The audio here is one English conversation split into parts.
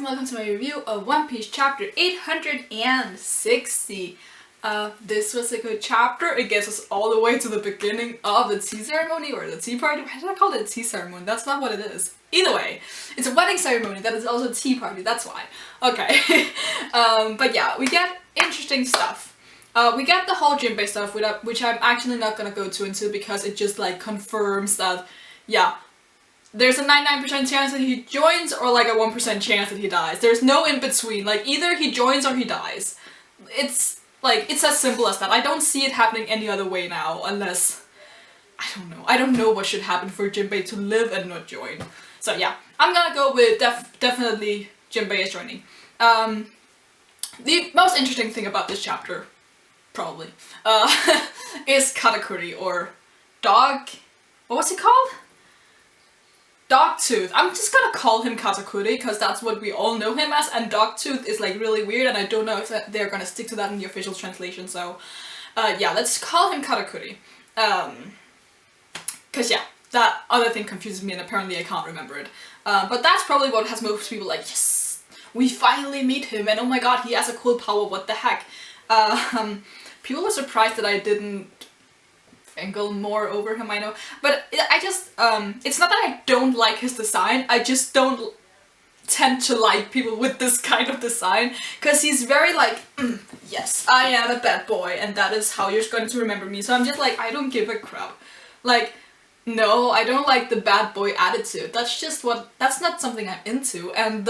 and welcome to my review of One Piece chapter 860. This was a good chapter. It gets us all the way to the beginning of the tea ceremony or the tea party. Why did I call it a tea ceremony? That's not what it is. Either way, it's a wedding ceremony that is also a tea party, that's why. Okay. But yeah, we get interesting stuff. We get the whole Jinbe stuff, which I'm actually not gonna go too into because it just like confirms that, yeah, there's a 99% chance that he joins or like a 1% chance that he dies. There's no in between. Like either he joins or he dies. It's like, it's as simple as that. I don't see it happening any other way now unless, I don't know. I don't know what should happen for Jinbe to live and not join. So yeah, I'm gonna go with definitely Jinbe is joining. The most interesting thing about this chapter, probably, is Katakuri or Dog, what was he called? Dogtooth. I'm just gonna call him Katakuri because that's what we all know him as, and Dogtooth is like really weird and I don't know if they're gonna stick to that in the official translation, so yeah, let's call him Katakuri. Cause yeah, that other thing confuses me and apparently I can't remember it. But that's probably what has most people like, yes, we finally meet him and oh my god, he has a cool power, what the heck. People are surprised that I didn't angle more over him, I know, but I just, it's not that I don't like his design, I just don't tend to like people with this kind of design, because he's very like, yes, I am a bad boy, and that is how you're going to remember me, so I'm just like, I don't give a crap. Like, no, I don't like the bad boy attitude, that's not something I'm into, and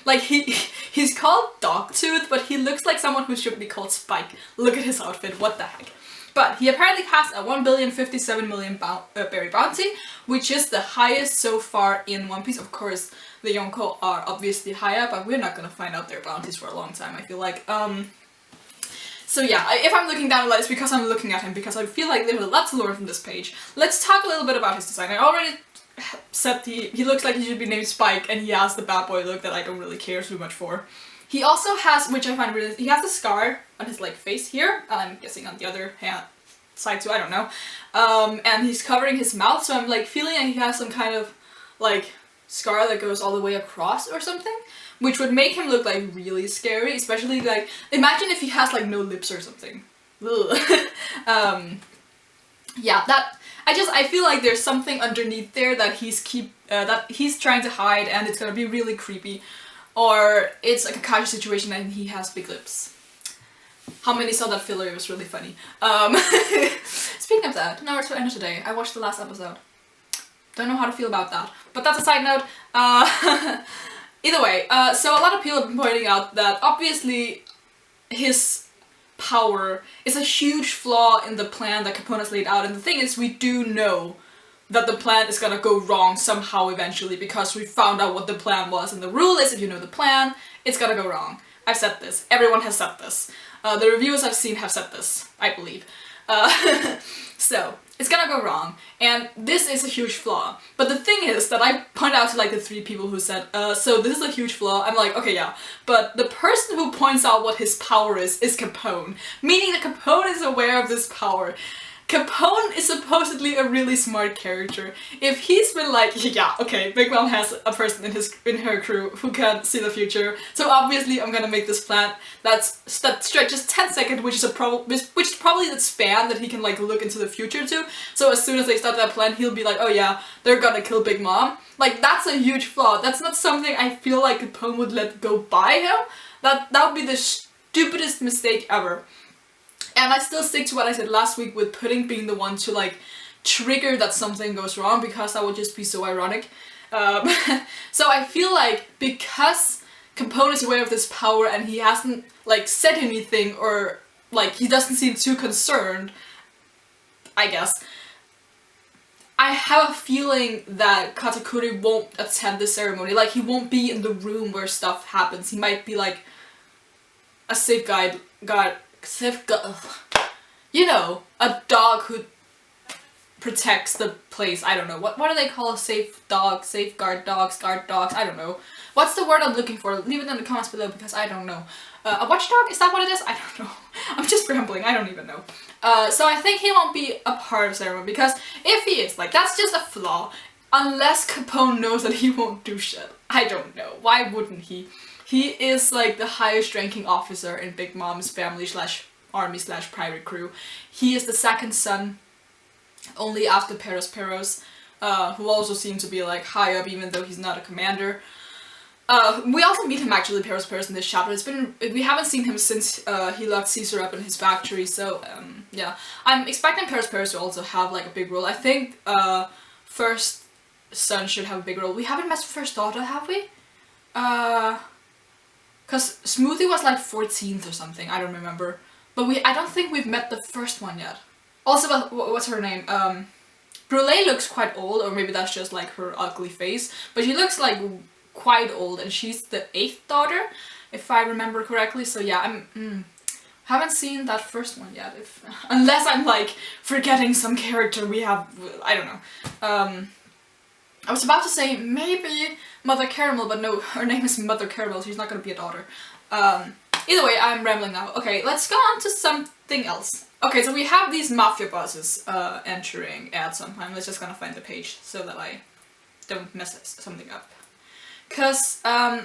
like, he's called Dogtooth, but he looks like someone who should be called Spike. Look at his outfit, what the heck. But he apparently has a 1,057,000,000 berry bounty, which is the highest so far in One Piece. Of course, the Yonko are obviously higher, but we're not gonna find out their bounties for a long time, I feel like. So yeah, if I'm looking down a lot, it's because I'm looking at him, because I feel like there's a lot to learn from this page. Let's talk a little bit about his design. I already said he looks like he should be named Spike, and he has the bad boy look that I don't really care too much for. He also has, which I find really, he has a scar on his like face here, and I'm guessing on the other hand side too, I don't know. And he's covering his mouth, so I'm like feeling like he has some kind of like scar that goes all the way across or something, which would make him look like really scary, especially like, imagine if he has like no lips or something. Yeah, I feel like there's something underneath there that he's trying to hide, and it's gonna be really creepy. Or it's like a Kakashi situation and he has big lips. How many saw that filler? It was really funny. Speaking of that, now it's for end of today. I watched the last episode. Don't know how to feel about that. But that's a side note. Either way, so a lot of people have been pointing out that obviously his power is a huge flaw in the plan that Capone has laid out. And the thing is, we do know that the plan is gonna go wrong somehow eventually, because we found out what the plan was, and the rule is if you know the plan, it's gonna go wrong. I've said this. Everyone has said this. The reviews I've seen have said this, I believe. So, it's gonna go wrong, and this is a huge flaw. But the thing is that I point out to like the 3 people who said, so this is a huge flaw. I'm like, okay, yeah, but the person who points out what his power is Capone. Meaning that Capone is aware of this power. Capone is supposedly a really smart character. If he's been like, yeah, okay, Big Mom has a person in her crew who can see the future, so obviously I'm gonna make this plan that stretches 10 seconds, which is probably the span that he can like look into the future to. So as soon as they start that plan, he'll be like, oh yeah, they're gonna kill Big Mom. Like, that's a huge flaw. That's not something I feel like Capone would let go by him. That would be the stupidest mistake ever. And I still stick to what I said last week with Pudding being the one to like trigger that something goes wrong, because that would just be so ironic. So I feel like because Capone is aware of this power and he hasn't like said anything, or like he doesn't seem too concerned, I guess, I have a feeling that Katakuri won't attend the ceremony. Like, he won't be in the room where stuff happens. He might be like a you know, a dog who protects the place. I don't know. What do they call a safe dog? Safeguard dogs, guard dogs, I don't know. What's the word I'm looking for? Leave it in the comments below because I don't know. A watchdog? Is that what it is? I don't know. I'm just rambling. I don't even know. So I think he won't be a part of the ceremony, because if he is, like, that's just a flaw. unless Capone knows that he won't do shit. I don't know. Why wouldn't he? He is like the highest ranking officer in Big Mom's family slash army slash private crew. He is the second son, only after Peros, who also seems to be like high up even though he's not a commander. We also meet him actually, Peros in this chapter. We haven't seen him since he locked Caesar up in his factory, so yeah. I'm expecting Peros to also have like a big role. I think first son should have a big role. We haven't met first daughter, have we? Cause Smoothie was like 14th or something, I don't remember. But I don't think we've met the first one yet. Also, what's her name? Brule looks quite old, or maybe that's just like her ugly face, but she looks like quite old, and she's the 8th daughter, if I remember correctly. So yeah, haven't seen that first one yet, unless I'm like forgetting some character we have. I don't know. I was about to say maybe Mother Caramel, but no, her name is Mother Caramel. She's not gonna be a daughter. Either way, I'm rambling now. Okay, let's go on to something else. Okay, so we have these mafia bosses entering at some time. Let's just gonna find the page so that I don't mess something up. Cause I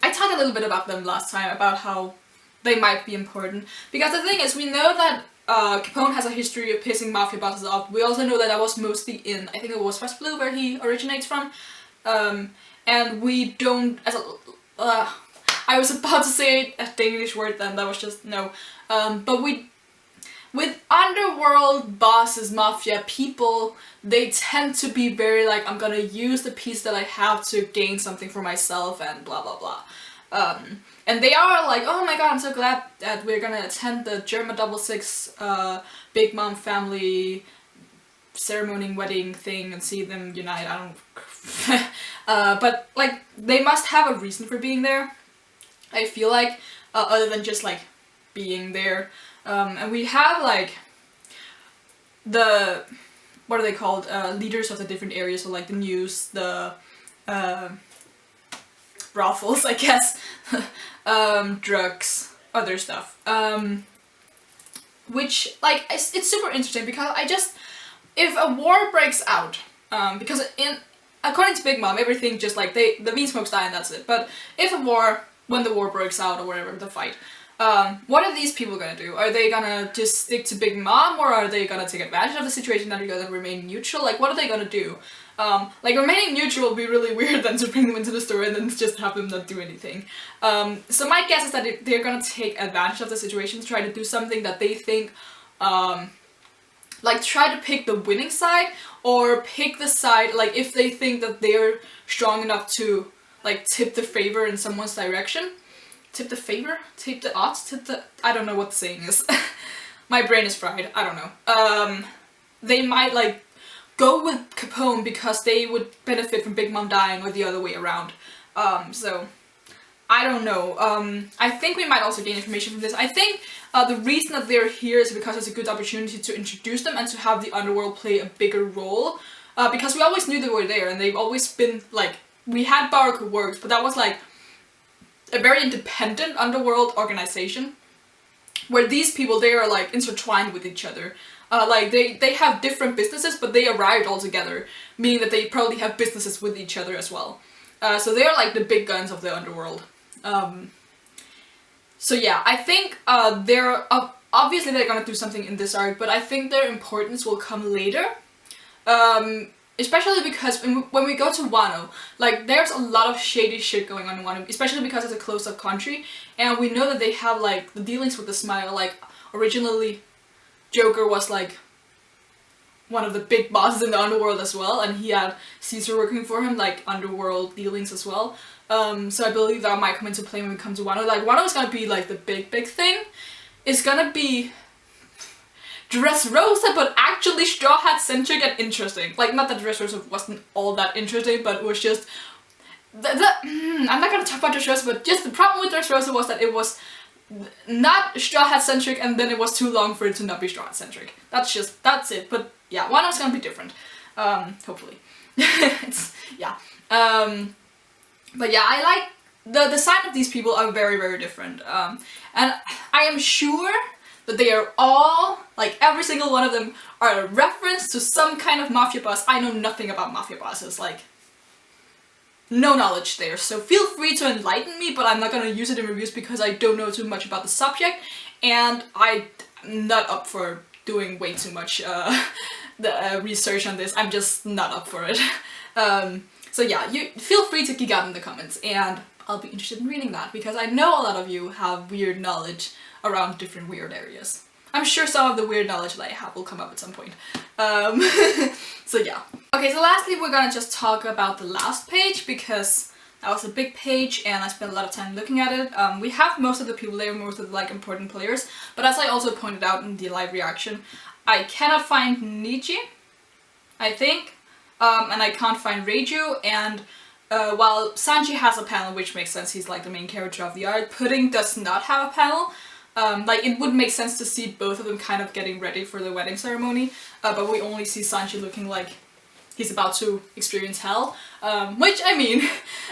talked a little bit about them last time, about how they might be important. Because the thing is, we know that Capone has a history of pissing mafia bosses off. We also know that that was mostly in, I think it was West Blue, where he originates from. And we don't, I was about to say a Danish word then, that was just, no. But with Underworld bosses, mafia people, they tend to be very like, I'm gonna use the piece that I have to gain something for myself and blah blah blah. And they are like, oh my god, I'm so glad that we're gonna attend the German 66 Big Mom family ceremony wedding thing and see them unite. I don't but like, they must have a reason for being there, I feel like, other than just like being there. And we have like the, what are they called, leaders of the different areas, so like the news, the brothels, I guess, drugs, other stuff, which like it's super interesting because if a war breaks out, because according to Big Mom, everything just like the mean smokes die and that's it. But if when the war breaks out or whatever, the fight, what are these people gonna do? Are they gonna just stick to Big Mom, or are they gonna take advantage of the situation and are gonna remain neutral? Like, what are they gonna do? Like, remaining neutral would be really weird then to bring them into the story and then just have them not do anything. So my guess is that they're gonna take advantage of the situation to try to do something that they think, like, try to pick the winning side, or pick the side, like, if they think that they're strong enough to, like, tip the favor in someone's direction. Tip the favor? Tip the odds? I don't know what the saying is. My brain is fried. I don't know. They might, like, go with Capone because they would benefit from Big Mom dying, or the other way around. So, I don't know. I think we might also gain information from this. I think the reason that they're here is because it's a good opportunity to introduce them and to have the Underworld play a bigger role. Because we always knew they were there, and they've always been, like, we had Baruch Works, but that was, like, a very independent Underworld organization, where these people, they are like intertwined with each other. Like they have different businesses, but they arrived all together, meaning that they probably have businesses with each other as well. So they're like the big guns of the Underworld. So yeah, I think they're obviously they're gonna do something in this arc, but I think their importance will come later. Especially because when we go to Wano, like, there's a lot of shady shit going on in Wano, especially because it's a close-up country, and we know that they have, like, the dealings with the Smile. Like, originally, Joker was, like, one of the big bosses in the Underworld as well, and he had Caesar working for him, like, Underworld dealings as well. So I believe that might come into play when we come to Wano. Like, Wano is gonna be, like, the big thing. It's gonna be Dressrosa, but actually Straw Hat centric and interesting. Like, not that Dressrosa wasn't all that interesting, but it was just I'm not gonna talk about Dressrosa, but just the problem with Dressrosa was that it was not Straw Hat centric, and then it was too long for it to not be Straw Hat centric. That's it. But yeah, Wano's gonna be different. Hopefully. Yeah. But yeah, I like the design of these people are very, very different. And I am sure but they are all, like every single one of them, are a reference to some kind of mafia boss. I know nothing about mafia bosses, like, no knowledge there, so feel free to enlighten me, but I'm not gonna use it in reviews because I don't know too much about the subject, and I'm not up for doing way too much research on this. I'm just not up for it. So yeah, you feel free to geek out in the comments, and I'll be interested in reading that, because I know a lot of you have weird knowledge around different weird areas. I'm sure some of the weird knowledge that I have will come up at some point. So yeah. Okay, so lastly we're gonna just talk about the last page, because that was a big page and I spent a lot of time looking at it. We have most of the people there, most of the like important players, but as I also pointed out in the live reaction, I cannot find Nietzsche, I think, and I can't find Reiju, and while Sanji has a panel, which makes sense, he's like the main character of the art, Pudding does not have a panel. Like, it would make sense to see both of them kind of getting ready for the wedding ceremony, but we only see Sanji looking like he's about to experience hell, which, I mean,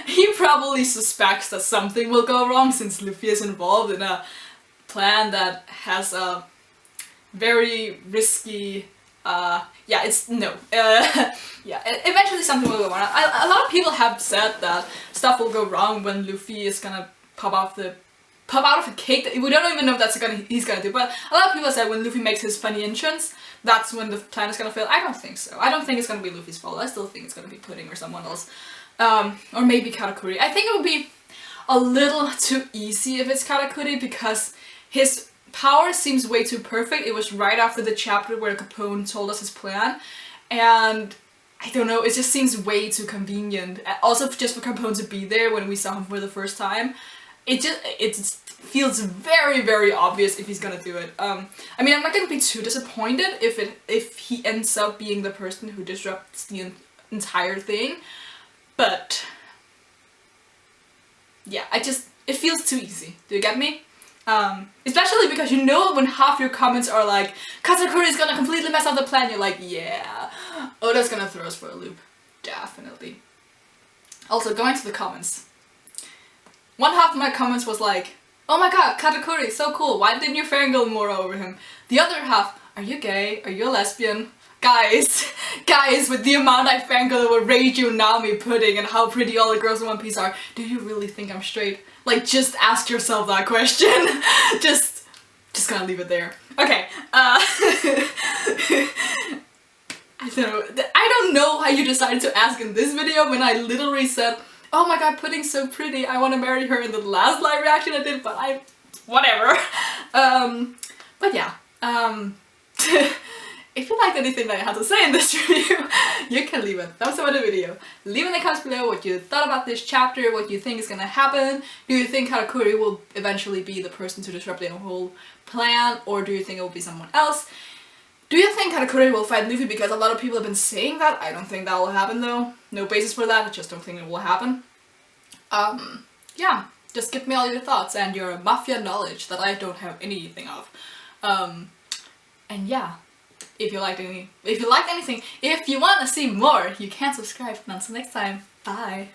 he probably suspects that something will go wrong since Luffy is involved in a plan that has a very risky, yeah, it's, no, yeah, eventually something will go wrong. A lot of people have said that stuff will go wrong when Luffy is gonna pop out of a cake. That we don't even know if that's he's gonna do, but a lot of people said when Luffy makes his funny entrance, that's when the plan is gonna fail. I don't think so. I don't think it's gonna be Luffy's fault. I still think it's gonna be Pudding or someone else. Or maybe Katakuri. I think it would be a little too easy if it's Katakuri, because his power seems way too perfect. It was right after the chapter where Capone told us his plan, and I don't know, it just seems way too convenient. Also, just for Capone to be there when we saw him for the first time, it feels very, very obvious if he's gonna do it. I mean, I'm not gonna be too disappointed if he ends up being the person who disrupts the entire thing, but yeah, it feels too easy. Do you get me? Especially because you know when half your comments are like, Katakuri is gonna completely mess up the plan, you're like, yeah, Oda's gonna throw us for a loop. Definitely. Also, going to the comments. One half of my comments was like, oh my god, Katakuri, so cool, why didn't you fangirl more over him? The other half, are you gay? Are you a lesbian? Guys, with the amount I fangirl over Reiju, Nami, Pudding, and how pretty all the girls in One Piece are, do you really think I'm straight? Like, just ask yourself that question. just gonna leave it there. Okay, I don't know why you decided to ask in this video when I literally said, oh my god, Pudding's so pretty, I want to marry her in the last live reaction I did, but whatever. But yeah, if you liked anything that I had to say in this review, you can leave a thumbs up on the video. Leave in the comments below what you thought about this chapter, what you think is gonna happen. Do you think Katakuri will eventually be the person to disrupt the whole plan, or do you think it will be someone else? Do you think Katakuri will fight Luffy? Because a lot of people have been saying that. I don't think that will happen though. No basis for that, I just don't think it will happen. Yeah, just give me all your thoughts and your mafia knowledge that I don't have anything of. And yeah, if you liked anything, if you want to see more, you can subscribe. And until next time, bye!